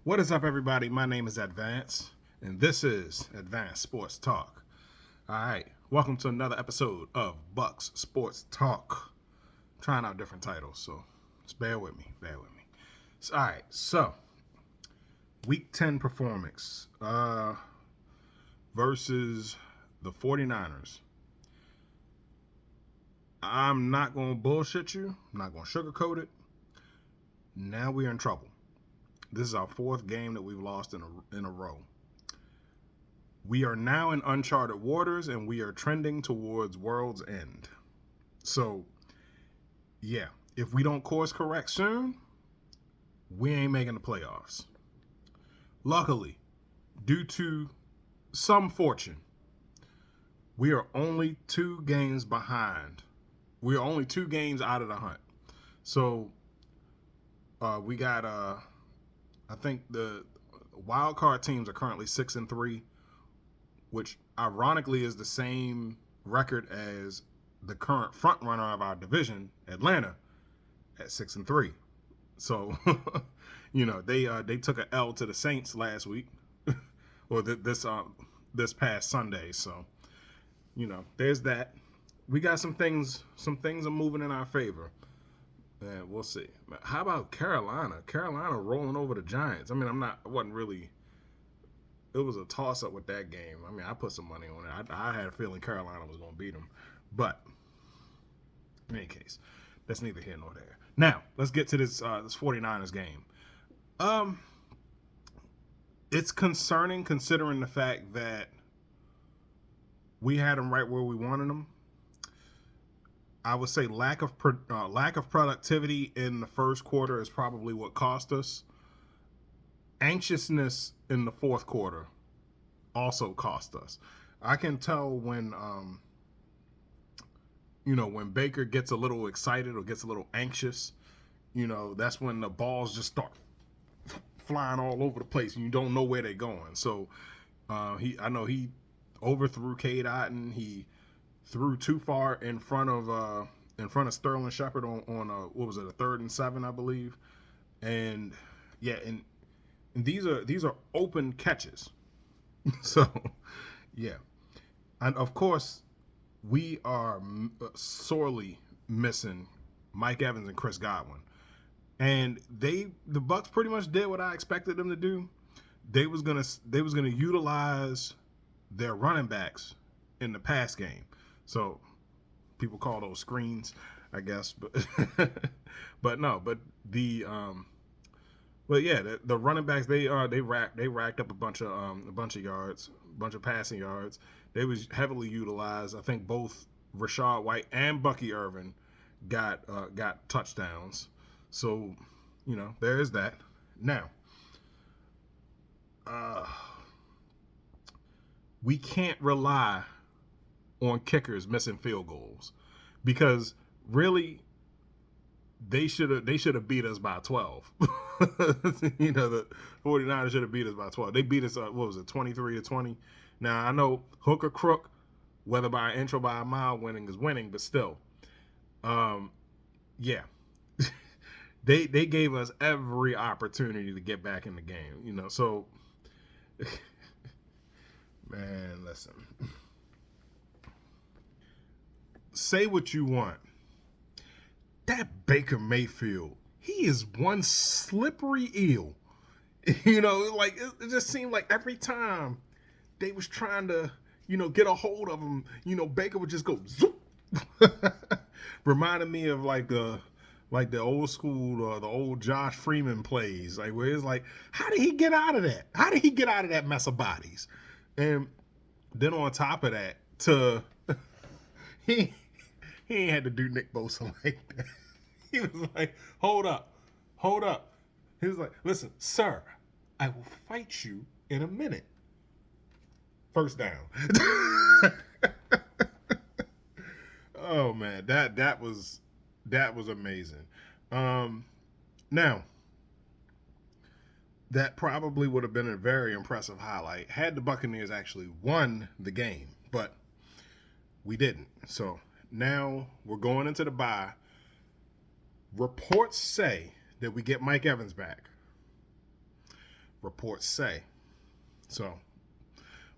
What is up, everybody? My name is Advance, and this is Advanced Sports Talk. All right, welcome to another episode of Bucks Sports Talk. I'm trying out different titles, so just bear with me. All right, so Week 10 performance versus the 49ers. I'm not going to bullshit you. I'm not going to sugarcoat it. Now we're in trouble. This is our fourth game that we've lost in a row. We are now in uncharted waters, and we are trending towards world's end. So, yeah, if we don't course correct soon, we ain't making the playoffs. Luckily, due to some fortune, we are only 2 games behind. We are only 2 games out of the hunt. So, we got I think the wild card teams are currently 6-3, which ironically is the same record as the current front runner of our division, Atlanta, at 6-3. So, they took an L to the Saints last week, or this past Sunday. So, there's that. We got some things. Some things are moving in our favor. And we'll see. How about Carolina? Carolina rolling over the Giants. I mean, I wasn't really. It was a toss up with that game. I mean, I put some money on it. I had a feeling Carolina was going to beat them. But in any case, that's neither here nor there. Now, let's get to this 49ers game. It's concerning considering the fact that we had them right where we wanted them. I would say lack of productivity in the first quarter is probably what cost us. Anxiousness in the fourth quarter also cost us. I can tell when when Baker gets a little excited or gets a little anxious, that's when the balls just start flying all over the place and you don't know where they're going. So I know he overthrew Cade Otton. He threw too far in front of Sterling Shepard on what was it, a 3rd and 7, I believe. And yeah, and these are open catches. So yeah, and of course we are sorely missing Mike Evans and Chris Godwin. And the Bucks pretty much did what I expected them to do. They was gonna utilize their running backs in the pass game. So people call those screens, I guess, but the running backs they racked up a bunch of yards, a bunch of passing yards. They was heavily utilized. I think both Rashad White and Bucky Irvin got touchdowns. So, there is that. Now, we can't rely on kickers missing field goals, because really they should have beat us by 12. The 49ers should have beat us by 12. They beat us 23-20. Now I know hook or crook, whether by an inch or by a mile, winning is winning, but still, yeah. they gave us every opportunity to get back in the game, so man, listen. Say what you want. That Baker Mayfield, he is one slippery eel. Like it just seemed like every time they was trying to, get a hold of him, Baker would just go zoop. Reminded me of like the old school, the old Josh Freeman plays, like where it's like, how did he get out of that? How did he get out of that mess of bodies? And then on top of that, he ain't had to do Nick Bosa like that. He was like, hold up. He was like, listen, sir, I will fight you in a minute. First down. Oh man, that was amazing. Now, that probably would have been a very impressive highlight had the Buccaneers actually won the game, but we didn't. So now we're going into the bye. Reports say that we get Mike Evans back. reports say. So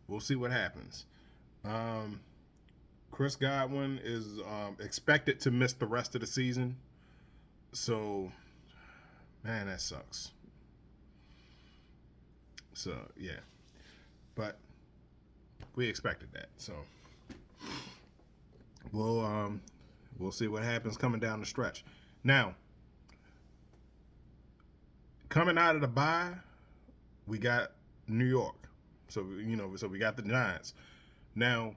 we'll see what happens. Chris Godwin is expected to miss the rest of the season. So, man, that sucks. So, yeah. But we expected that. So, we'll see what happens coming down the stretch. Now, coming out of the bye, we got New York. So, so we got the Giants. Now,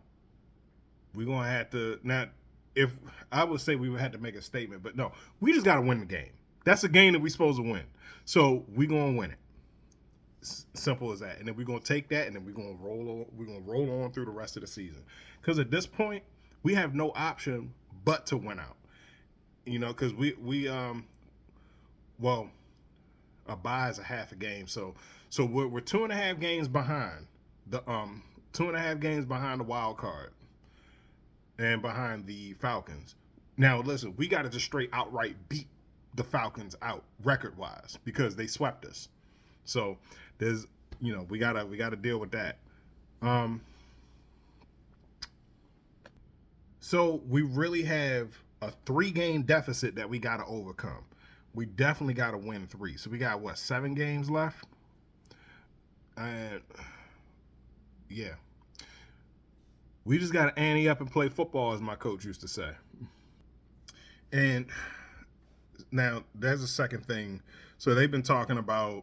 we're going to have to, now, if I would say we would have to make a statement, but no, we just got to win the game. That's a game that we're supposed to win. So we're going to win it. Simple as that. And then we're going to take that and then we're going to roll on through the rest of the season. Because at this point, we have no option but to win out. Because a bye is a half a game. So we're 2.5 games behind the 2.5 games behind the wild card and behind the Falcons. Now listen, we got to just straight outright beat the Falcons out record wise because they swept us. So there's we gotta deal with that. So we really have a 3-game deficit that we gotta overcome. We definitely gotta win 3. So we got 7 games left? And yeah. We just gotta ante up and play football, as my coach used to say. And now there's a second thing. So they've been talking about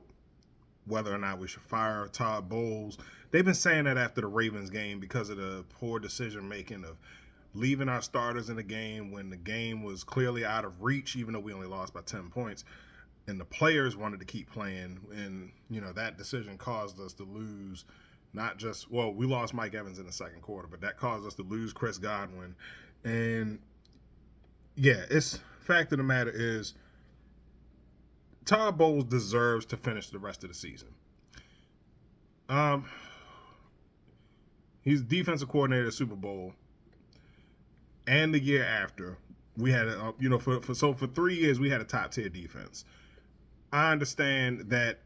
whether or not we should fire Todd Bowles. They've been saying that after the Ravens game because of the poor decision making of leaving our starters in the game when the game was clearly out of reach, even though we only lost by 10 points. And the players wanted to keep playing. And, that decision caused us to lose we lost Mike Evans in the second quarter, but that caused us to lose Chris Godwin. And, yeah, fact of the matter is Todd Bowles deserves to finish the rest of the season. He's defensive coordinator of the Super Bowl, and the year after we had for 3 years we had a top tier defense. I understand that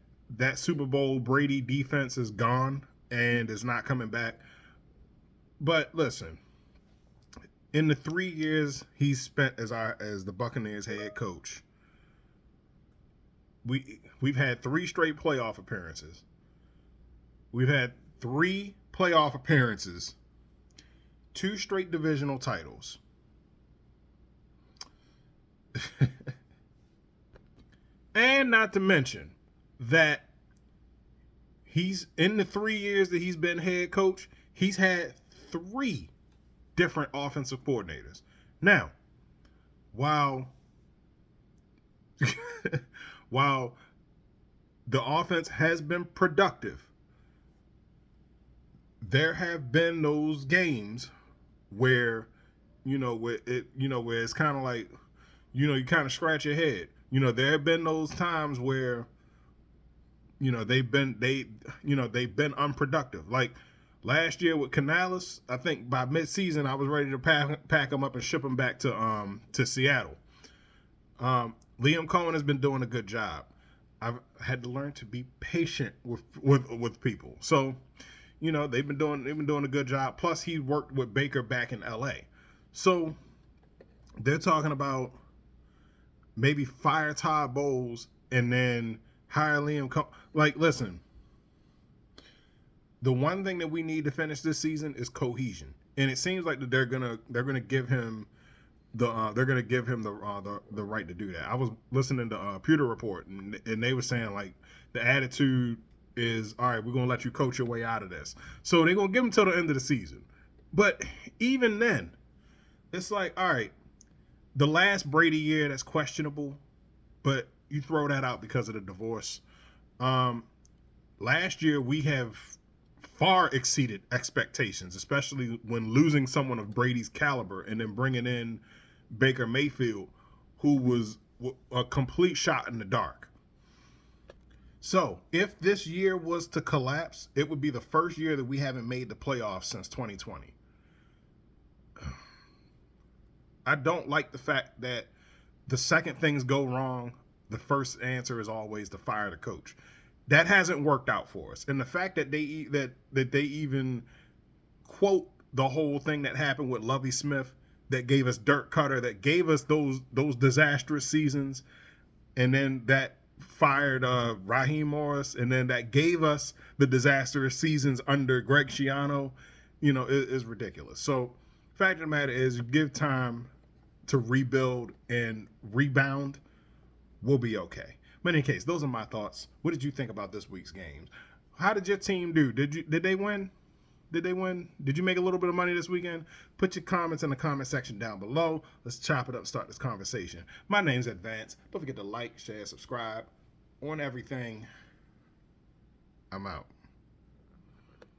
Super Bowl Brady defense is gone and is not coming back. But listen, in the 3 years he's spent as the Buccaneers head coach, we've had 3 straight playoff appearances. We've had 3 playoff appearances, 2 straight divisional titles. And not to mention that he's in the 3 years that he's been head coach, he's had 3 different offensive coordinators. Now, while the offense has been productive, there have been those games where where it's kind of like you kind of scratch your head. There have been those times where they've been unproductive. Like last year with Canales, I think by mid-season I was ready to pack them up and ship them back to Seattle. Liam Cohen has been doing a good job. I've had to learn to be patient with people. So, they've been doing a good job. Plus, he worked with Baker back in L.A. So, they're talking about maybe fire Todd Bowles and then hire Liam Cohen. Like, listen, the one thing that we need to finish this season is cohesion, and it seems like that they're gonna give him the right to do that. I was listening to Pewter Report, and they were saying like the attitude is, all right, we're gonna let you coach your way out of this. So they're gonna give him till the end of the season. But even then, it's like, all right, the last Brady year that's questionable, but you throw that out because of the divorce. Last year we have far exceeded expectations, especially when losing someone of Brady's caliber and then bringing in Baker Mayfield, who was a complete shot in the dark. So if this year was to collapse, it would be the first year that we haven't made the playoffs since 2020. I don't like the fact that the second things go wrong, the first answer is always to fire the coach. That hasn't worked out for us. And the fact that they even quote the whole thing that happened with Lovie Smith, that gave us Dirk Cutter, that gave us those disastrous seasons, and then that fired Raheem Morris, and then that gave us the disastrous seasons under Greg Schiano, is ridiculous. So fact of the matter is, give time to rebuild and rebound, we'll be okay. But in any case, those are my thoughts. What did you think about this week's games? How did your team do? Did they win? Did they win? Did you make a little bit of money this weekend? Put your comments in the comment section down below. Let's chop it up and start this conversation. My name's Advance. Don't forget to like, share, subscribe on everything. I'm out.